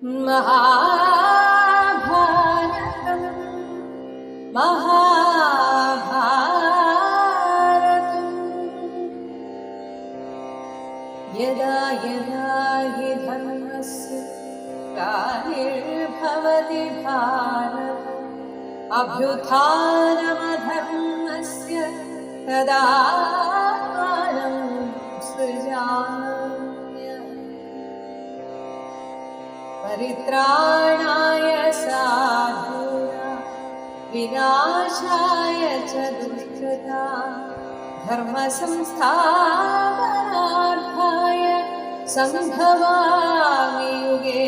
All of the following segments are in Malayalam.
महाभारतं महाभारतम् यदा यदा हि धर्मस्य ग्लानिर्भवति भारत अभ्युत्थानमधर्मस्य तदात्मानं सृजाम्यहम् परित्राणाय साधूनां विनाशाय च दुष्कृतां धर्मसंस्थापनार्थाय സംഭവാമി യുഗേ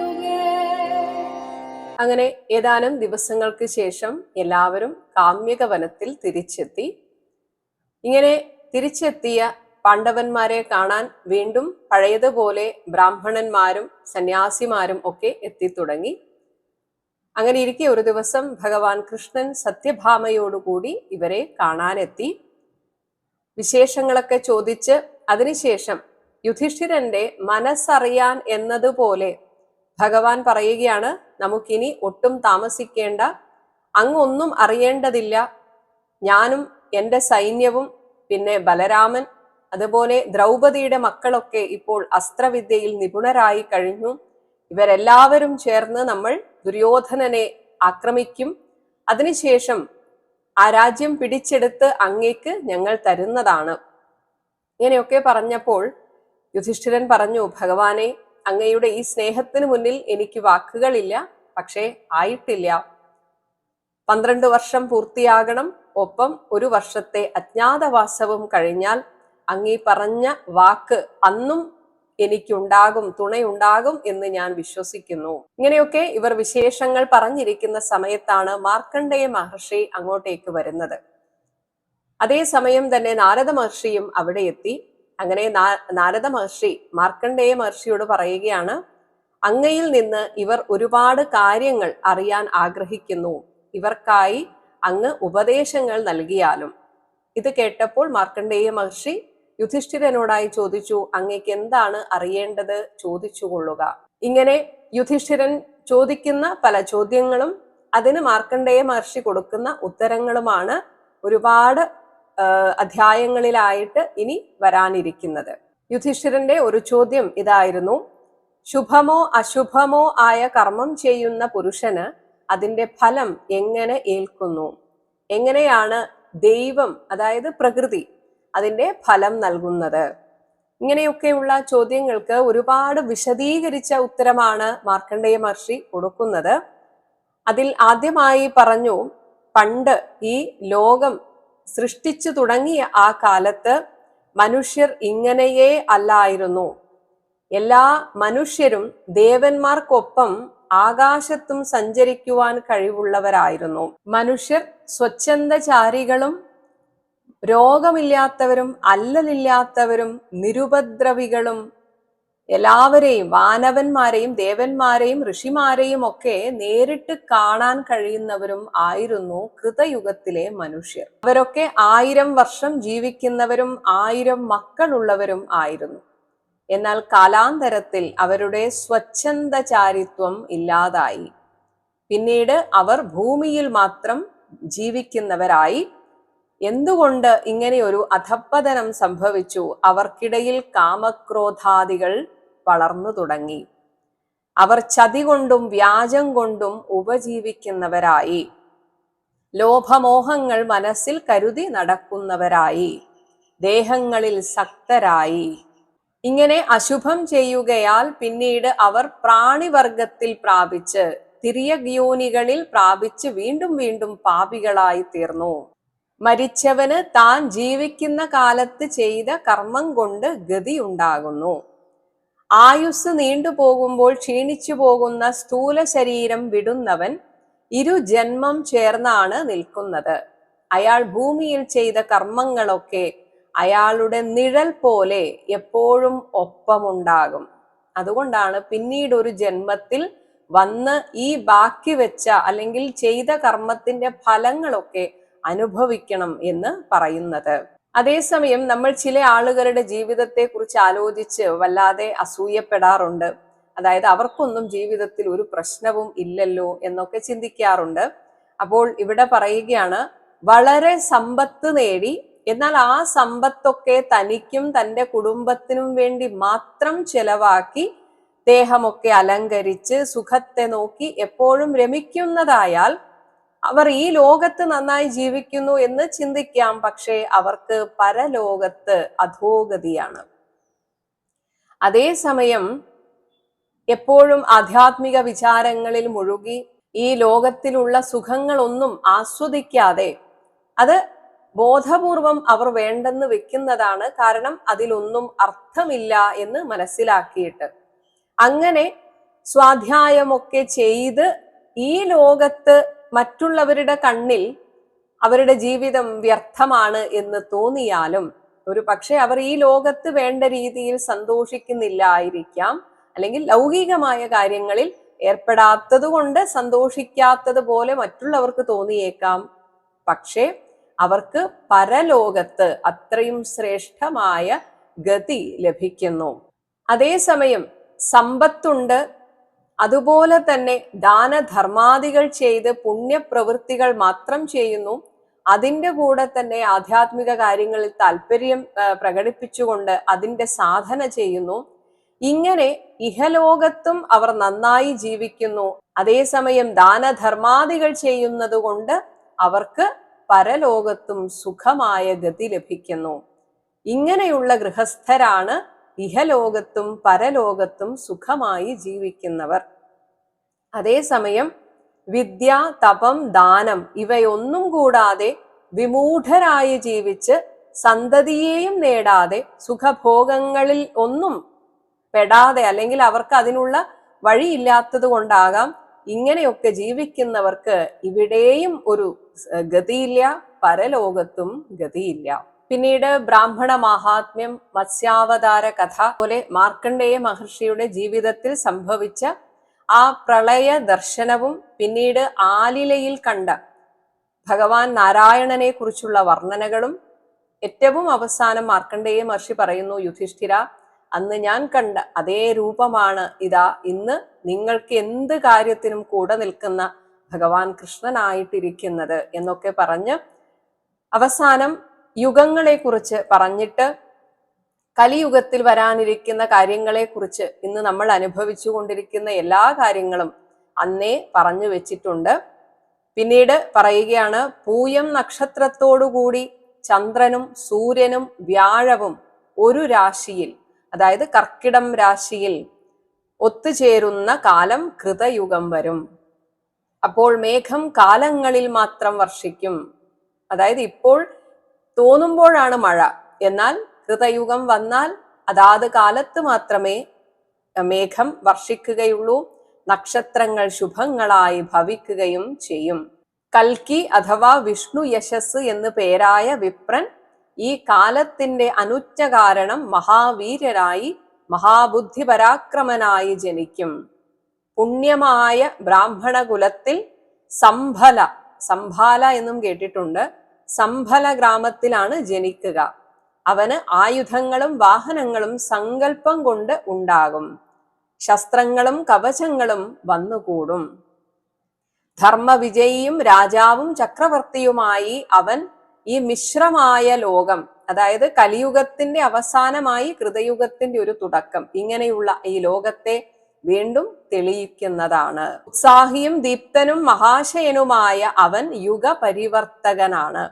യുഗേ. അങ്ങനെ ഏതാനും ദിവസങ്ങൾക്ക് ശേഷം എല്ലാവരും കാമ്യക വനത്തിൽ തിരിച്ചെത്തി. ഇങ്ങനെ തിരിച്ചെത്തിയ പാണ്ഡവന്മാരെ കാണാൻ വീണ്ടും പഴയതുപോലെ ബ്രാഹ്മണന്മാരും സന്യാസിമാരും ഒക്കെ എത്തിത്തുടങ്ങി. അങ്ങനെ ഇരിക്കെ ഒരു ദിവസം ഭഗവാൻ കൃഷ്ണൻ സത്യഭാമയോടുകൂടി ഇവരെ കാണാനെത്തി. വിശേഷങ്ങളൊക്കെ ചോദിച്ച് അതിനുശേഷം യുധിഷ്ഠിരന്റെ മനസ്സറിയാൻ എന്നതുപോലെ ഭഗവാൻ പറയുകയാണ്, നമുക്കിനി ഒട്ടും താമസിക്കേണ്ട, അങ്ങൊന്നും അറിയേണ്ടതില്ല. ഞാനും എൻ്റെ സൈന്യവും പിന്നെ ബലരാമൻ അതുപോലെ ദ്രൗപദിയുടെ മക്കളൊക്കെ ഇപ്പോൾ അസ്ത്രവിദ്യയിൽ നിപുണരായി കഴിഞ്ഞു. ഇവരെല്ലാവരും ചേർന്ന് നമ്മൾ ദുര്യോധനനെ ആക്രമിക്കും. അതിനുശേഷം ആ രാജ്യം പിടിച്ചെടുത്ത് അങ്ങേക്ക് ഞങ്ങൾ തരുന്നതാണ്. ഇങ്ങനെയൊക്കെ പറഞ്ഞപ്പോൾ യുധിഷ്ഠിരൻ പറഞ്ഞു, ഭഗവാനെ, അങ്ങയുടെ ഈ സ്നേഹത്തിന് മുന്നിൽ എനിക്ക് വാക്കുകളില്ല. പക്ഷേ ആയിട്ടില്ല. 12 വർഷം പൂർത്തിയാകണം. ഒപ്പം 1 വർഷത്തെ അജ്ഞാതവാസവും കഴിഞ്ഞാൽ അങ്ങീ പറഞ്ഞ വാക്ക് അന്നും എനിക്കുണ്ടാകും, തുണയുണ്ടാകും എന്ന് ഞാൻ വിശ്വസിക്കുന്നു. ഇങ്ങനെയൊക്കെ ഇവർ വിശേഷങ്ങൾ പറഞ്ഞിരിക്കുന്ന സമയത്താണ് മാർക്കണ്ഡേയ മഹർഷി അങ്ങോട്ടേക്ക് വരുന്നത്. അതേസമയം തന്നെ നാരദ മഹർഷിയും അവിടെ എത്തി. അങ്ങനെ നാരദ മഹർഷി മാർക്കണ്ഡേയ മഹർഷിയോട് പറയുകയാണ്, അങ്ങയിൽ നിന്ന് ഇവർ ഒരുപാട് കാര്യങ്ങൾ അറിയാൻ ആഗ്രഹിക്കുന്നു. ഇവർക്കായി അങ്ങ് ഉപദേശങ്ങൾ നൽകിയാലും. ഇത് കേട്ടപ്പോൾ മാർക്കണ്ഡേയ മഹർഷി യുധിഷ്ഠിരനോടായി ചോദിച്ചു, അങ്ങേക്ക് എന്താണ് അറിയേണ്ടത്, ചോദിച്ചു കൊള്ളുക. ഇങ്ങനെ യുധിഷ്ഠിരൻ ചോദിക്കുന്ന പല ചോദ്യങ്ങളും അതിന് മാർക്കണ്ഡേയ മഹർഷി കൊടുക്കുന്ന ഉത്തരങ്ങളുമാണ് ഒരുപാട് അധ്യായങ്ങളിലായിട്ട് ഇനി വരാനിരിക്കുന്നത്. യുധിഷ്ഠിരന്റെ ഒരു ചോദ്യം ഇതായിരുന്നു, ശുഭമോ അശുഭമോ ആയ കർമ്മം ചെയ്യുന്ന പുരുഷന് അതിന്റെ ഫലം എങ്ങനെ ഏൽക്കുന്നു? എങ്ങനെയാണ് ദൈവം, അതായത് പ്രകൃതി, അതിന്റെ ഫലം നൽകുന്നത്? ഇങ്ങനെയൊക്കെയുള്ള ചോദ്യങ്ങൾക്ക് ഒരുപാട് വിശദീകരിച്ച ഉത്തരമാണ് മാർക്കണ്ഡേയ മഹർഷി കൊടുക്കുന്നത്. അതിൽ ആദ്യമായി പറഞ്ഞു, പണ്ട് ഈ ലോകം സൃഷ്ടിച്ചു തുടങ്ങിയ ആ കാലത്ത് മനുഷ്യർ ഇങ്ങനെയേ അല്ലായിരുന്നു. എല്ലാ മനുഷ്യരും ദേവന്മാർക്കൊപ്പം ആകാശത്തും സഞ്ചരിക്കുവാൻ കഴിവുള്ളവരായിരുന്നു. മനുഷ്യർ സ്വച്ഛന്ദചാരികളും രോഗമില്ലാത്തവരും അല്ലലില്ലാത്തവരും നിരുപദ്രവികളും എല്ലാവരെയും, വാനവന്മാരെയും ദേവന്മാരെയും ഋഷിമാരെയും ഒക്കെ നേരിട്ട് കാണാൻ കഴിയുന്നവരും ആയിരുന്നു കൃതയുഗത്തിലെ മനുഷ്യർ. അവരൊക്കെ 1000 വർഷം ജീവിക്കുന്നവരും 1000 മക്കളുള്ളവരും ആയിരുന്നു. എന്നാൽ കാലാന്തരത്തിൽ അവരുടെ സ്വച്ഛന്ദചാരിത്വം ഇല്ലാതായി. പിന്നീട് അവർ ഭൂമിയിൽ മാത്രം ജീവിക്കുന്നവരായി. എന്തുകൊണ്ട് ഇങ്ങനെ ഒരു അധപ്പതനം സംഭവിച്ചു? അവർക്കിടയിൽ കാമക്രോധാദികൾ വളർന്നു തുടങ്ങി. അവർ ചതി കൊണ്ടും വ്യാജം കൊണ്ടും ഉപജീവിക്കുന്നവരായി. ലോഭമോഹങ്ങൾ മനസ്സിൽ കരുതി നടക്കുന്നവരായി. ദേഹങ്ങളിൽ സക്തരായി. ഇങ്ങനെ അശുഭം ചെയ്യുകയാൽ പിന്നീട് അവർ പ്രാണിവർഗത്തിൽ പ്രാപിച്ച് തിര്യഗ്യോനികളിൽ പ്രാപിച്ച് വീണ്ടും വീണ്ടും പാപികളായി തീർന്നു. മരിച്ചവന് താൻ ജീവിക്കുന്ന കാലത്ത് ചെയ്ത കർമ്മം കൊണ്ട് ഗതി ഉണ്ടാകുന്നു. ആയുസ് നീണ്ടുപോകുമ്പോൾ ക്ഷീണിച്ചു പോകുന്ന സ്ഥൂല ശരീരം വിടുന്നവൻ 2 ജന്മം ചേർന്നാണ് നിൽക്കുന്നത്. അയാൾ ഭൂമിയിൽ ചെയ്ത കർമ്മങ്ങളൊക്കെ അയാളുടെ നിഴൽ പോലെ എപ്പോഴും ഒപ്പമുണ്ടാകും. അതുകൊണ്ടാണ് പിന്നീട് ഒരു ജന്മത്തിൽ വന്ന് ഈ ബാക്കി വെച്ച അല്ലെങ്കിൽ ചെയ്ത കർമ്മത്തിന്റെ ഫലങ്ങളൊക്കെ അനുഭവിക്കണം എന്ന് പറയുന്നത്. അതേസമയം നമ്മൾ ചില ആളുകളുടെ ജീവിതത്തെ കുറിച്ച് ആലോചിച്ച് വല്ലാതെ അസൂയപ്പെടാറുണ്ട്. അതായത് അവർക്കൊന്നും ജീവിതത്തിൽ ഒരു പ്രശ്നവും ഇല്ലല്ലോ എന്നൊക്കെ ചിന്തിക്കാറുണ്ട്. അപ്പോൾ ഇവിടെ പറയുകയാണ്, വളരെ സമ്പത്ത് നേടി, എന്നാൽ ആ സമ്പത്തൊക്കെ തനിക്കും തൻ്റെ കുടുംബത്തിനും വേണ്ടി മാത്രം ചെലവാക്കി ദേഹമൊക്കെ അലങ്കരിച്ച് സുഖത്തെ നോക്കി എപ്പോഴും രമിക്കുന്നതായാൽ അവർ ഈ ലോകത്ത് നന്നായി ജീവിക്കുന്നു എന്ന് ചിന്തിക്കാം. പക്ഷേ അവർക്ക് പരലോകത്ത് അധോഗതിയാണ്. അതേസമയം എപ്പോഴും ആധ്യാത്മിക വിചാരങ്ങളിൽ മുഴുകി ഈ ലോകത്തിലുള്ള സുഖങ്ങളൊന്നും ആസ്വദിക്കാതെ അത് ബോധപൂർവം അവർ വേണ്ടെന്ന് വെക്കുന്നതാണ്. കാരണം അതിലൊന്നും അർത്ഥമില്ല എന്ന് മനസ്സിലാക്കിയിട്ട് അങ്ങനെ സ്വാധ്യായമൊക്കെ ചെയ്ത് ഈ ലോകത്ത് മറ്റുള്ളവരുടെ കണ്ണിൽ അവരുടെ ജീവിതം വ്യർത്ഥമാണ് എന്ന് തോന്നിയാലും ഒരു പക്ഷെ അവർ ഈ ലോകത്ത് വേണ്ട രീതിയിൽ സന്തോഷിക്കുന്നില്ലായിരിക്കാം, അല്ലെങ്കിൽ ലൗകികമായ കാര്യങ്ങളിൽ ഏർപ്പെടാത്തത് കൊണ്ട് സന്തോഷിക്കാത്തത് പോലെ മറ്റുള്ളവർക്ക് തോന്നിയേക്കാം. പക്ഷേ അവർക്ക് പരലോകത്ത് അത്രയും ശ്രേഷ്ഠമായ ഗതി ലഭിക്കുന്നു. അതേസമയം സമ്പത്തുണ്ട്, അതുപോലെ തന്നെ ദാനധർമാദികൾ ചെയ്ത് പുണ്യപ്രവൃത്തികൾ മാത്രം ചെയ്യുന്നു, അതിൻ്റെ കൂടെ തന്നെ ആധ്യാത്മിക കാര്യങ്ങളിൽ താല്പര്യം പ്രകടിപ്പിച്ചുകൊണ്ട് അതിൻ്റെ സാധന ചെയ്യുന്നു. ഇങ്ങനെ ഇഹലോകത്തും അവർ നന്നായി ജീവിക്കുന്നു. അതേസമയം ദാനധർമാദികൾ ചെയ്യുന്നത് കൊണ്ട് അവർക്ക് പരലോകത്തും സുഖമായ ഗതി ലഭിക്കുന്നു. ഇങ്ങനെയുള്ള ഗൃഹസ്ഥരാണ് ഇഹലോകത്തും പരലോകത്തും സുഖമായി ജീവിക്കുന്നവർ. അതേസമയം വിദ്യ, തപം, ദാനം ഇവയൊന്നും കൂടാതെ വിമൂഢരായി ജീവിച്ച് സന്തതിയെയും നേടാതെ സുഖഭോഗങ്ങളിൽ ഒന്നും പെടാതെ, അല്ലെങ്കിൽ അവർക്ക് അതിനുള്ള വഴിയില്ലാത്തത് കൊണ്ടാകാം ഇങ്ങനെയൊക്കെ ജീവിക്കുന്നവർക്ക് ഇവിടെയും ഒരു ഗതിയില്ല, പരലോകത്തും ഗതിയില്ല. പിന്നീട് ബ്രാഹ്മണ മാഹാത്മ്യം, മത്സ്യാവതാര കഥ പോലെ മാർക്കണ്ഡേയ മഹർഷിയുടെ ജീവിതത്തിൽ സംഭവിച്ച ആ പ്രളയ ദർശനവും പിന്നീട് ആലിലയിൽ കണ്ട ഭഗവാൻ നാരായണനെ കുറിച്ചുള്ള വർണ്ണനകളും ഏറ്റവും അവസാനം മാർക്കണ്ഡേയ മഹർഷി പറയുന്നു, യുധിഷ്ഠിര, അന്ന് ഞാൻ കണ്ട അതേ രൂപമാണ് ഇതാ ഇന്ന് നിങ്ങൾക്ക് എന്ത് കാര്യത്തിനും കൂടെ നിൽക്കുന്ന ഭഗവാൻ കൃഷ്ണനായിട്ടിരിക്കുന്നത് എന്നൊക്കെ പറഞ്ഞ് അവസാനം യുഗങ്ങളെ കുറിച്ച് പറഞ്ഞിട്ട് കലിയുഗത്തിൽ വരാനിരിക്കുന്ന കാര്യങ്ങളെ കുറിച്ച് ഇന്ന് നമ്മൾ അനുഭവിച്ചു കൊണ്ടിരിക്കുന്ന എല്ലാ കാര്യങ്ങളും അന്നേ പറഞ്ഞു വെച്ചിട്ടുണ്ട്. പിന്നീട് പറയുകയാണ്, പൂയം നക്ഷത്രത്തോടുകൂടി ചന്ദ്രനും സൂര്യനും വ്യാഴവും ഒരു രാശിയിൽ, അതായത് കർക്കിടം രാശിയിൽ ഒത്തുചേരുന്ന കാലം കൃതയുഗം വരും. അപ്പോൾ മേഘം കാലങ്ങളിൽ മാത്രം വർഷിക്കും. അതായത് ഇപ്പോൾ തോന്നുമ്പോഴാണ് മഴ, എന്നാൽ കൃതയുഗം വന്നാൽ അതാത് കാലത്ത് മാത്രമേ മേഘം വർഷിക്കുകയുള്ളൂ. നക്ഷത്രങ്ങൾ ശുഭങ്ങളായി ഭവിക്കുകയും ചെയ്യും. കൽക്കി അഥവാ വിഷ്ണു യശസ് എന്ന് പേരായ വിപ്രൻ ഈ കാലത്തിന്റെ അനുജ്ഞ കാരണം മഹാവീരനായി മഹാബുദ്ധി പരാക്രമനായി ജനിക്കും. പുണ്യമായ ബ്രാഹ്മണ കുലത്തിൽ സംഭാല എന്നും കേട്ടിട്ടുണ്ട്, സംഭല ഗ്രാമത്തിലാണ് ജനിക്കുക. അവന് ആയുധങ്ങളും വാഹനങ്ങളും സങ്കല്പം കൊണ്ട് ഉണ്ടാകും. ശസ്ത്രങ്ങളും കവചങ്ങളും വന്നുകൂടും. ധർമ്മവിജയിയും രാജാവും ചക്രവർത്തിയുമായി അവൻ ഈ മിശ്രമായ ലോകം, അതായത് കലിയുഗത്തിന്റെ അവസാനമായി കൃതയുഗത്തിന്റെ ഒരു തുടക്കം, ഇങ്ങനെയുള്ള ഈ ലോകത്തെ വീണ്ടും തെളിയിക്കുന്നതാണ്. ഉത്സാഹിയും ദീപ്തനും മഹാശയനുമായ അവൻ യുഗപരിവർത്തകനാണ്.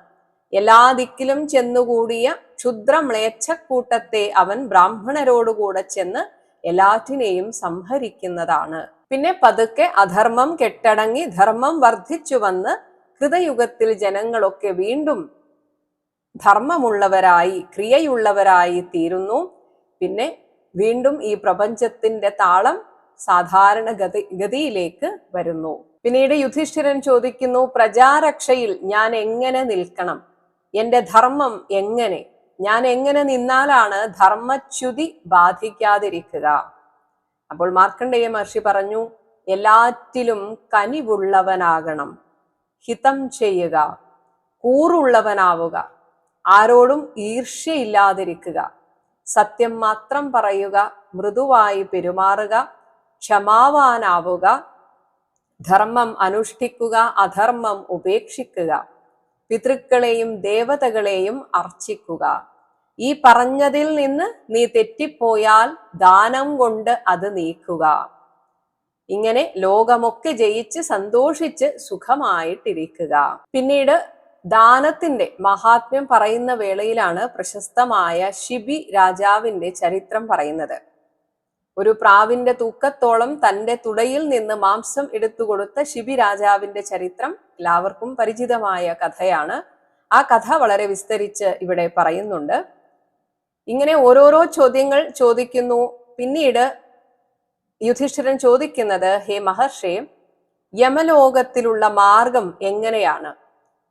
എല്ലാ ദിക്കിലും ചെന്നുകൂടിയ ക്ഷുദ്രമ്ലേച്ഛക്കൂട്ടത്തെ അവൻ ബ്രാഹ്മണരോടുകൂടെ ചെന്ന് എല്ലാറ്റിനെയും സംഹരിക്കുന്നതാണ്. പിന്നെ പതുക്കെ അധർമ്മം കെട്ടടങ്ങി ധർമ്മം വർദ്ധിച്ചു വന്ന് കൃതയുഗത്തിൽ ജനങ്ങളൊക്കെ വീണ്ടും ധർമ്മമുള്ളവരായി ക്രിയയുള്ളവരായി തീരുന്നു. പിന്നെ വീണ്ടും ഈ പ്രപഞ്ചത്തിന്റെ താളം സാധാരണ ഗതിയിലേക്ക് വരുന്നു. പിന്നീട് യുധിഷ്ഠിരൻ ചോദിക്കുന്നു, പ്രജാരക്ഷയിൽ ഞാൻ എങ്ങനെ നിൽക്കണം? എന്റെ ധർമ്മം എങ്ങനെ? ഞാൻ എങ്ങനെ നിന്നാലാണ് ധർമ്മച്യുതി ബാധിക്കാതിരിക്കുക? അപ്പോൾ മാർക്കണ്ഡേയ മഹർഷി പറഞ്ഞു, എല്ലാറ്റിലും കനിവുള്ളവനാകണം, ഹിതം ചെയ്യുക, കൂറുള്ളവനാവുക, ആരോടും ഈർഷ്യയില്ലാതിരിക്കുക, സത്യം മാത്രം പറയുക, മൃദുവായി പെരുമാറുക, ക്ഷമാവാനാവുക, ധർമ്മം അനുഷ്ഠിക്കുക, അധർമ്മം ഉപേക്ഷിക്കുക, പിതൃക്കളെയും ദേവതകളെയും അർച്ചിക്കുക. ഈ പറഞ്ഞതിൽ നിന്ന് നീ തെറ്റിപ്പോയാൽ ദാനം കൊണ്ട് അത് നീക്കുക. ഇങ്ങനെ ലോകമൊക്കെ ജയിച്ച് സന്തോഷിച്ച് സുഖമായിട്ടിരിക്കുക. പിന്നീട് ദാനത്തിന്റെ മഹാത്മ്യം പറയുന്ന വേളയിലാണ് പ്രശസ്തമായ ശിബി രാജാവിന്റെ ചരിത്രം പറയുന്നത്. ഒരു പ്രാവിന്റെ തൂക്കത്തോളം തന്റെ തുടയിൽ നിന്ന് മാംസം എടുത്തുകൊടുത്ത ശിബി രാജാവിന്റെ ചരിത്രം എല്ലാവർക്കും പരിചിതമായ കഥയാണ്. ആ കഥ വളരെ വിസ്തരിച്ച് ഇവിടെ പറയുന്നുണ്ട്. ഇങ്ങനെ ഓരോരോ ചോദ്യങ്ങൾ ചോദിക്കുന്നു. പിന്നീട് യുധിഷ്ഠിരൻ ചോദിക്കുന്നത്, ഹേ മഹർഷേ, യമലോകത്തിലുള്ള മാർഗം എങ്ങനെയാണ്?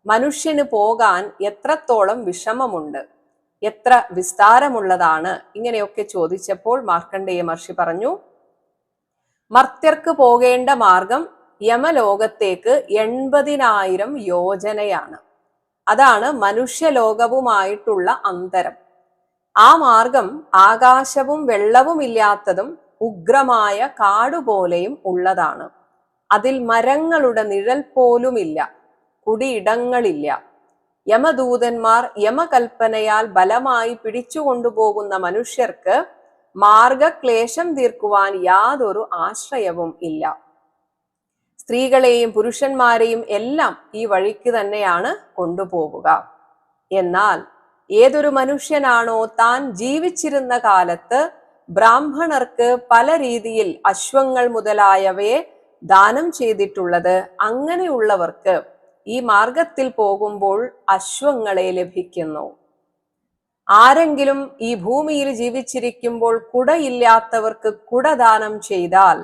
മനുഷ്യന് പോകാൻ എത്രത്തോളം വിഷമമുണ്ട്? എത്ര വിസ്താരമുള്ളതാണ്? ഇങ്ങനെയൊക്കെ ചോദിച്ചപ്പോൾ മാർക്കണ്ഡേയ മഹർഷി പറഞ്ഞു, മർത്യർക്ക് പോകേണ്ട മാർഗം യമലോകത്തേക്ക് 80,000 യോജനയാണ്. അതാണ് മനുഷ്യലോകവുമായിട്ടുള്ള അന്തരം. ആ മാർഗം ആകാശവും വെള്ളവും ഇല്ലാത്തതും ഉഗ്രമായ കാടുപോലെയും ഉള്ളതാണ്. അതിൽ മരങ്ങളുടെ നിഴൽ പോലുമില്ല, കുടിയിടങ്ങളില്ല. യമദൂതന്മാർ യമകൽപ്പനയാൽ ബലമായി പിടിച്ചുകൊണ്ടുപോകുന്ന മനുഷ്യർക്ക് മാർഗക്ലേശം തീർക്കുവാൻ യാതൊരു ആശ്രയവും ഇല്ല. സ്ത്രീകളെയും പുരുഷന്മാരെയും എല്ലാം ഈ വഴിക്ക് തന്നെയാണ് കൊണ്ടുപോവുക. എന്നാൽ ഏതൊരു മനുഷ്യനാണോ താൻ ജീവിച്ചിരുന്ന കാലത്ത് ബ്രാഹ്മണർക്ക് പല രീതിയിൽ അശ്വങ്ങൾ മുതലായവയെ ദാനം ചെയ്തിട്ടുള്ളത്, അങ്ങനെയുള്ളവർക്ക് ഈ മാർഗത്തിൽ പോകുമ്പോൾ അശ്വങ്ങളെ ലഭിക്കുന്നു. ആരെങ്കിലും ഈ ഭൂമിയിൽ ജീവിച്ചിരിക്കുമ്പോൾ കുടയില്ലാത്തവർക്ക് കുട ദാനം ചെയ്താൽ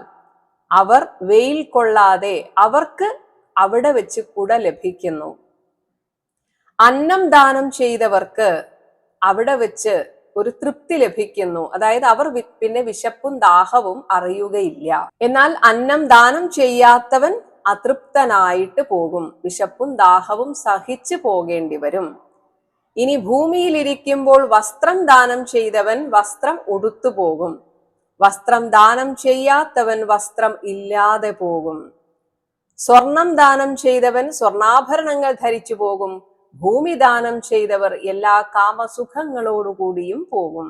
അവർ വെയിൽ കൊള്ളാതെ അവർക്ക് അവിടെ വെച്ച് കുട ലഭിക്കുന്നു. അന്നം ദാനം ചെയ്തവർക്ക് അവിടെ വെച്ച് ഒരു തൃപ്തി ലഭിക്കുന്നു. അതായത് അവർ പിന്നെ വിശപ്പും ദാഹവും അറിയുകയില്ല. എന്നാൽ അന്നം ദാനം ചെയ്യാത്തവൻ അതൃപ്തനായിട്ട് പോകും, വിശപ്പും ദാഹവും സഹിച്ചു പോകേണ്ടി വരും. ഇനി ഭൂമിയിലിരിക്കുമ്പോൾ വസ്ത്രം ദാനം ചെയ്തവൻ വസ്ത്രം ഉടുത്തു പോകും, വസ്ത്രം ദാനം ചെയ്യാത്തവൻ വസ്ത്രം ഇല്ലാതെ പോകും. സ്വർണം ദാനം ചെയ്തവൻ സ്വർണാഭരണങ്ങൾ ധരിച്ചു പോകും, ഭൂമി ദാനം ചെയ്തവർ എല്ലാ കാമസുഖങ്ങളോടുകൂടിയും പോകും.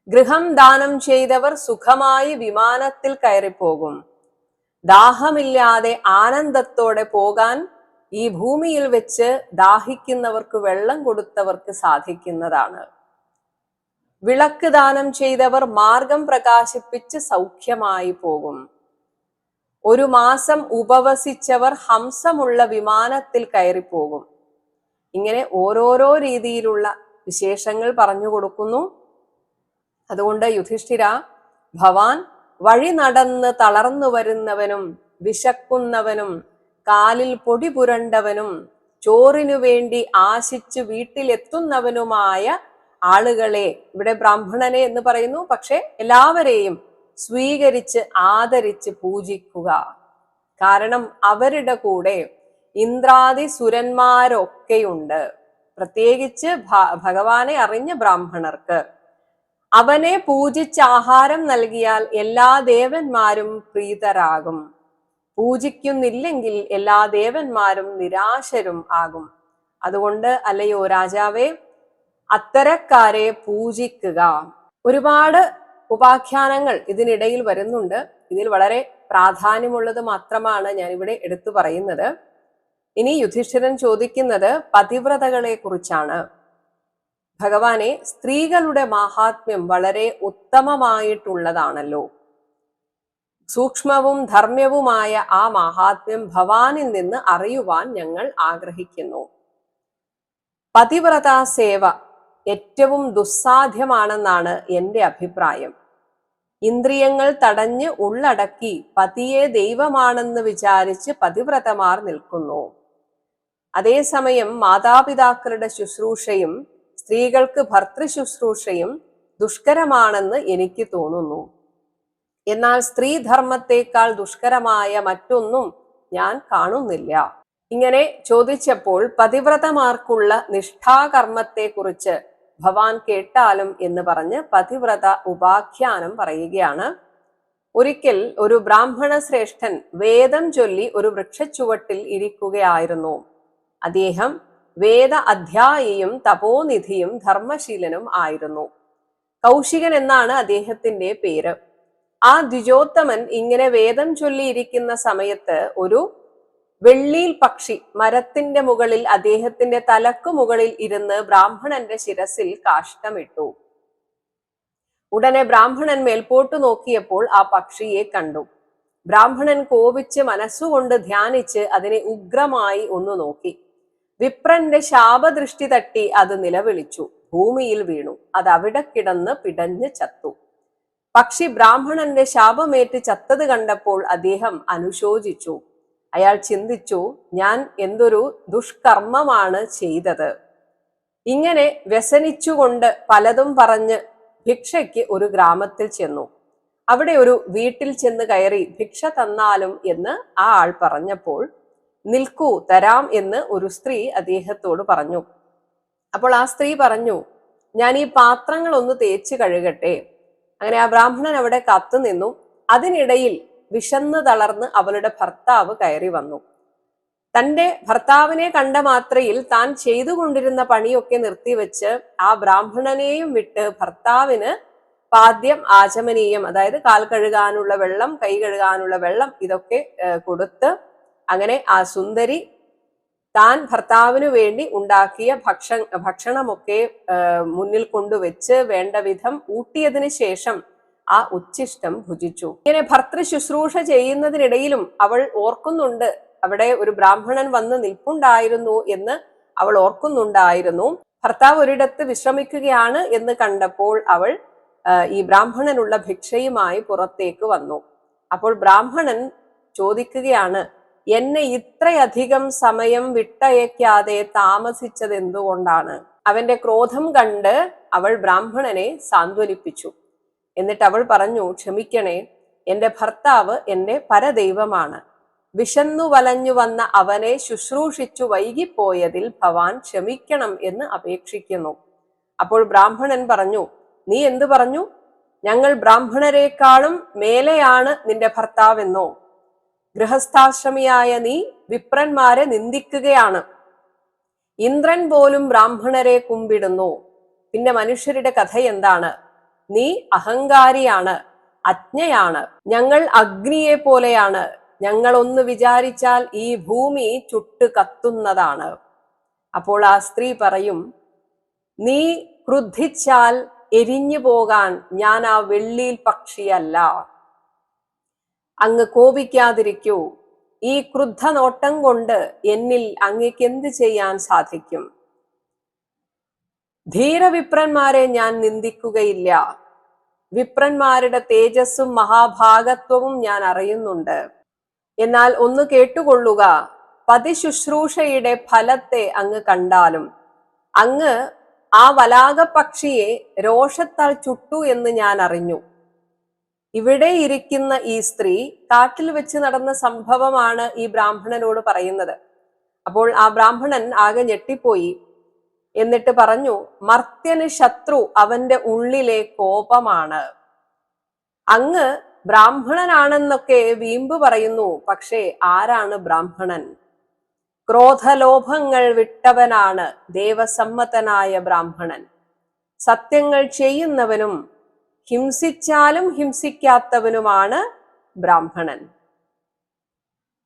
ഗൃഹം ദാനം ചെയ്തവർ സുഖമായി വിമാനത്തിൽ കയറിപ്പോകും. ദാഹമില്ലാതെ ആനന്ദത്തോടെ പോകാൻ ഈ ഭൂമിയിൽ വെച്ച് ദാഹിക്കുന്നവർക്ക് വെള്ളം കൊടുത്തവർക്ക് സാധിക്കുന്നതാണ്. വിളക്ക് ദാനം ചെയ്തവർ മാർഗം പ്രകാശിപ്പിച്ച് സൗഖ്യമായി പോകും. ഒരു മാസം ഉപവസിച്ചവർ ഹംസമുള്ള വിമാനത്തിൽ കയറിപ്പോകും. ഇങ്ങനെ ഓരോരോ രീതിയിലുള്ള വിശേഷങ്ങൾ പറഞ്ഞു കൊടുക്കുന്നു. അതുകൊണ്ട് യുധിഷ്ഠിര, ഭവാൻ വഴി നടന്ന് തളർന്നു വരുന്നവനും വിശക്കുന്നവനും കാലിൽ പൊടി പുരണ്ടവനും ചോറിനു വേണ്ടി ആശിച്ച് വീട്ടിലെത്തുന്നവനുമായ ആളുകളെ, ഇവിടെ ബ്രാഹ്മണനെ എന്ന് പറയുന്നു, പക്ഷെ എല്ലാവരെയും സ്വീകരിച്ച് ആദരിച്ച് പൂജിക്കുക. കാരണം അവരുടെ കൂടെ ഇന്ദ്രാദി സുരന്മാരൊക്കെയുണ്ട്. പ്രത്യേകിച്ച് ഭഗവാനെ അറിഞ്ഞ ബ്രാഹ്മണർക്ക് അവനെ പൂജിച്ച് ആഹാരം നൽകിയാൽ എല്ലാ ദേവന്മാരും പ്രീതരാകും. പൂജിക്കുന്നില്ലെങ്കിൽ എല്ലാ ദേവന്മാരും നിരാശരും ആകും. അതുകൊണ്ട് അല്ലയോ രാജാവേ, അത്തരക്കാരെ പൂജിക്കുക. ഒരുപാട് ഉപാഖ്യാനങ്ങൾ ഇതിനിടയിൽ വരുന്നുണ്ട്. ഇതിൽ വളരെ പ്രാധാന്യമുള്ളത് മാത്രമാണ് ഞാൻ ഇവിടെ എടുത്തു പറയുന്നത്. ഇനി യുധിഷ്ഠിരൻ ചോദിക്കുന്നത് പതിവ്രതകളെ കുറിച്ചാണ്. ഭഗവാനെ, സ്ത്രീകളുടെ മാഹാത്മ്യം വളരെ ഉത്തമമായിട്ടുള്ളതാണല്ലോ. സൂക്ഷ്മവും ധർമ്മ്യവുമായ ആ മാഹാത്മ്യം ഭവാനിൽ നിന്ന് അറിയുവാൻ ഞങ്ങൾ ആഗ്രഹിക്കുന്നു. പതിവ്രതാ സേവ ഏറ്റവും ദുസ്സാധ്യമാണെന്നാണ് എൻ്റെ അഭിപ്രായം. ഇന്ദ്രിയങ്ങൾ തടഞ്ഞ് ഉള്ളടക്കി പതിയെ ദൈവമാണെന്ന് വിചാരിച്ച് പതിവ്രതമാർ നിൽക്കുന്നു. അതേസമയം മാതാപിതാക്കളുടെ ശുശ്രൂഷയും സ്ത്രീകൾക്ക് ഭർതൃശുശ്രൂഷയും ദുഷ്കരമാണെന്ന് എനിക്ക് തോന്നുന്നു. എന്നാൽ സ്ത്രീധർമ്മത്തെക്കാൾ ദുഷ്കരമായ മറ്റൊന്നും ഞാൻ കാണുന്നില്ല. ഇങ്ങനെ ചോദിച്ചപ്പോൾ പതിവ്രതമാർക്കുള്ള നിഷ്ഠാകർമ്മത്തെക്കുറിച്ച് ഭവാൻ കേട്ടാലും എന്ന് പറഞ്ഞ് പതിവ്രത ഉപാഖ്യാനം പറയുകയാണ്. ഒരിക്കൽ ഒരു ബ്രാഹ്മണ ശ്രേഷ്ഠൻ വേദം ചൊല്ലി ഒരു വൃക്ഷച്ചുവട്ടിൽ ഇരിക്കുകയായിരുന്നു. അദ്ദേഹം വേദ അധ്യായിയും തപോനിധിയും ധർമ്മശീലനും ആയിരുന്നു. കൗശികൻ എന്നാണ് അദ്ദേഹത്തിന്റെ പേര്. ആ ദ്വിജോത്തമൻ ഇങ്ങനെ വേദം ചൊല്ലിയിരിക്കുന്ന സമയത്ത് ഒരു വെള്ളിയിൽ പക്ഷി മരത്തിന്റെ മുകളിൽ അദ്ദേഹത്തിന്റെ തലക്കു മുകളിൽ ഇരുന്ന് ബ്രാഹ്മണന്റെ ശിരസിൽ കാഷ്ടമിട്ടു. ഉടനെ ബ്രാഹ്മണൻ മേൽപോട്ടു നോക്കിയപ്പോൾ ആ പക്ഷിയെ കണ്ടു. ബ്രാഹ്മണൻ കോപിച്ച് മനസ്സുകൊണ്ട് ധ്യാനിച്ച് അതിനെ ഉഗ്രമായി ഒന്ന് നോക്കി. വിപ്രന്റെ ശാപദൃഷ്ടി തട്ടി അത് നിലവിളിച്ചു, ഭൂമിയിൽ വീണു. അത് അവിടെ കിടന്ന് പിടഞ്ഞ് ചത്തു. പക്ഷി ബ്രാഹ്മണന്റെ ശാപമേറ്റ് ചത്തത് കണ്ടപ്പോൾ അദ്ദേഹം അനുശോചിച്ചു. അയാൾ ചിന്തിച്ചു, ഞാൻ എന്തൊരു ദുഷ്കർമ്മമാണ് ചെയ്തത്. ഇങ്ങനെ വ്യസനിച്ചുകൊണ്ട് പലതും പറഞ്ഞ് ഭിക്ഷയ്ക്ക് ഒരു ഗ്രാമത്തിൽ ചെന്നു. അവിടെ ഒരു വീട്ടിൽ ചെന്ന് കയറി ഭിക്ഷ തന്നാലും എന്ന് ആ ആൾ പറഞ്ഞപ്പോൾ, നിൽക്കൂ തരാം എന്ന് ഒരു സ്ത്രീ അദ്ദേഹത്തോട് പറഞ്ഞു. അപ്പോൾ ആ സ്ത്രീ പറഞ്ഞു, ഞാൻ ഈ പാത്രങ്ങൾ ഒന്ന് തേച്ച് കഴുകട്ടെ. അങ്ങനെ ആ ബ്രാഹ്മണൻ അവിടെ കാത്തു നിന്നു. അതിനിടയിൽ വിശന്ന് തളർന്ന് അവളുടെ ഭർത്താവ് കയറി വന്നു. തന്റെ ഭർത്താവിനെ കണ്ട മാത്രയിൽ താൻ ചെയ്തുകൊണ്ടിരുന്ന പണിയൊക്കെ നിർത്തിവെച്ച് ആ ബ്രാഹ്മണനെയും വിട്ട് ഭർത്താവിന് പാദ്യം ആചമനീയം, അതായത് കാൽ കഴുകാനുള്ള വെള്ളം, കൈ കഴുകാനുള്ള വെള്ളം ഇതൊക്കെ അങ്ങനെ ആ സുന്ദരി താൻ ഭർത്താവിനു വേണ്ടി ഉണ്ടാക്കിയ ഭക്ഷണമൊക്കെ മുന്നിൽ കൊണ്ടുവച്ച് വേണ്ട വിധം ഊട്ടിയതിനു ശേഷം ആ ഉച്ഛിഷ്ടം ഭുജിച്ചു. ഇങ്ങനെ ഭർത്തൃ ശുശ്രൂഷ ചെയ്യുന്നതിനിടയിലും അവൾ ഓർക്കുന്നുണ്ട്, അവിടെ ഒരു ബ്രാഹ്മണൻ വന്ന് നിൽപ്പുണ്ടായിരുന്നു എന്ന് അവൾ ഓർക്കുന്നുണ്ടായിരുന്നു. ഭർത്താവ് ഒരിടത്ത് വിശ്രമിക്കുകയാണ് എന്ന് കണ്ടപ്പോൾ അവൾ ഈ ബ്രാഹ്മണനുള്ള ഭിക്ഷയുമായി പുറത്തേക്ക് വന്നു. അപ്പോൾ ബ്രാഹ്മണൻ ചോദിക്കുകയാണ്, എന്നെ ഇത്രയധികം സമയം വിട്ടയക്കാതെ താമസിച്ചത് എന്തുകൊണ്ടാണ്? അവന്റെ ക്രോധം കണ്ട് അവൾ ബ്രാഹ്മണനെ സാന്ത്വനിപ്പിച്ചു. എന്നിട്ട് അവൾ പറഞ്ഞു, ക്ഷമിക്കണേ, എന്റെ ഭർത്താവ് എന്റെ പരദൈവമാണ്. വിശന്നു വലഞ്ഞു വന്ന അവനെ ശുശ്രൂഷിച്ചു വൈകിപ്പോയതിൽ ഭവാൻ ക്ഷമിക്കണം എന്ന് അപേക്ഷിക്കുന്നു. അപ്പോൾ ബ്രാഹ്മണൻ പറഞ്ഞു, നീ എന്തു പറഞ്ഞു? ഞങ്ങൾ ബ്രാഹ്മണരെക്കാളും മേലെയാണ് നിന്റെ ഭർത്താവെന്നോ? ഗൃഹസ്ഥാശ്രമിയായ നീ വിപ്രന്മാരെ നിന്ദിക്കുകയാണ്. ഇന്ദ്രൻ പോലും ബ്രാഹ്മണരെ കുമ്പിടുന്നു. പിന്നെ മനുഷ്യരുടെ കഥ എന്താണ്? നീ അഹങ്കാരിയാണ്, അജ്ഞയാണ്. ഞങ്ങൾ അഗ്നിയെ പോലെയാണ്. ഞങ്ങൾ ഒന്ന് വിചാരിച്ചാൽ ഈ ഭൂമി ചുട്ട് കത്തുന്നതാണ്. അപ്പോൾ ആ സ്ത്രീ പറയും, നീ ക്രുദ്ധിച്ചാൽ എരിഞ്ഞു പോകാൻ ഞാൻ ആ വെള്ളിയിൽ പക്ഷിയല്ല. അങ്ങ് കോപിക്കാതിരിക്കൂ. ഈ ക്രുദ്ധ നോട്ടം കൊണ്ട് എന്നിൽ അങ്ങേക്ക് എന്ത് ചെയ്യാൻ സാധിക്കും? ധീരവിപ്രന്മാരെ ഞാൻ നിന്ദിക്കുകയില്ല. വിപ്രന്മാരുടെ തേജസ്സും മഹാഭാഗത്വവും ഞാൻ അറിയുന്നുണ്ട്. എന്നാൽ ഒന്ന് കേട്ടുകൊള്ളുക, പതിശുശ്രൂഷയുടെ ഫലത്തെ അങ്ങ് കണ്ടാലും അങ്ങ് ആ വലാകപക്ഷിയെ രോഷത്താൽ ചുട്ടു എന്ന് ഞാൻ അറിഞ്ഞു. ഇവിടെ ഇരിക്കുന്ന ഈ സ്ത്രീ കാട്ടിൽ വെച്ച് നടന്ന സംഭവമാണ് ഈ ബ്രാഹ്മണനോട് പറയുന്നത്. അപ്പോൾ ആ ബ്രാഹ്മണൻ ആകെ ഞെട്ടിപ്പോയി. എന്നിട്ട് പറഞ്ഞു, മർത്യന് ശത്രു അവന്റെ ഉള്ളിലെ കോപമാണ്. അങ്ങ് ബ്രാഹ്മണനാണെന്നൊക്കെ വീമ്പ് പറയുന്നു. പക്ഷേ ആരാണ് ബ്രാഹ്മണൻ? ക്രോധലോഭങ്ങൾ വിട്ടവനാണ് ദേവസമ്മതനായ ബ്രാഹ്മണൻ. സത്യങ്ങൾ ചെയ്യുന്നവനും ഹിംസിച്ചാലും ഹിംസിക്കാത്തവനുമാണ് ബ്രാഹ്മണൻ.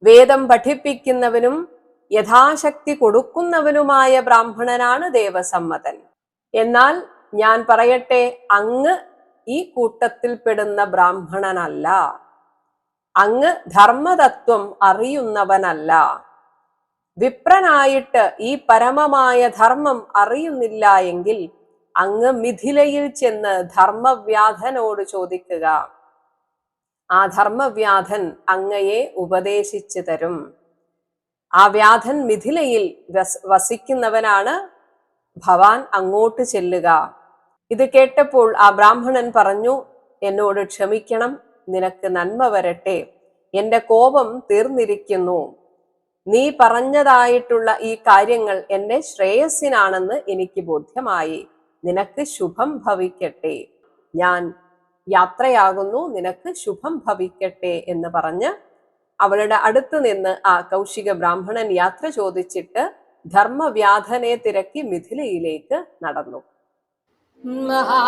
വേദം പഠിപ്പിക്കുന്നവനും യഥാശക്തി കൊടുക്കുന്നവനുമായ ബ്രാഹ്മണനാണ് ദേവസമ്മതൻ. എന്നാൽ ഞാൻ പറയട്ടെ, അങ്ങ് ഈ കൂട്ടത്തിൽപ്പെടുന്ന ബ്രാഹ്മണനല്ല. അങ്ങ് ധർമ്മതത്വം അറിയുന്നവനല്ല. വിപ്രനായിട്ട് ഈ പരമമായ ധർമ്മം അറിയുന്നില്ല എങ്കിൽ അങ്ങ് മിഥിലയിൽ ചെന്ന് ധർമ്മവ്യാധനോട് ചോദിക്കുക. ആ ധർമ്മവ്യാധൻ അങ്ങയെ ഉപദേശിച്ചു തരും. ആ വ്യാധൻ മിഥിലയിൽ വസിക്കുന്നവനാണ്. ഭവാൻ അങ്ങോട്ട് ചെല്ലുക. ഇത് കേട്ടപ്പോൾ ആ ബ്രാഹ്മണൻ പറഞ്ഞു, എന്നോട് ക്ഷമിക്കണം, നിനക്ക് നന്മ വരട്ടെ. എന്റെ കോപം തീർന്നിരിക്കുന്നു. നീ പറഞ്ഞതായിട്ടുള്ള ഈ കാര്യങ്ങൾ എന്റെ ശ്രേയസ്സിനാണെന്ന് എനിക്ക് ബോധ്യമായി. നിനക്ക് ശുഭം ഭവിക്കട്ടെ. ഞാൻ യാത്രയാകുന്നു, നിനക്ക് ശുഭം ഭവിക്കട്ടെ എന്ന് പറഞ്ഞ് അവളുടെ അടുത്ത് നിന്ന് ആ കൗശിക ബ്രാഹ്മണൻ യാത്ര ചോദിച്ചിട്ട് ധർമ്മവ്യാധനെ തിരക്കി മിഥിലയിലേക്ക് നടന്നു. മഹാ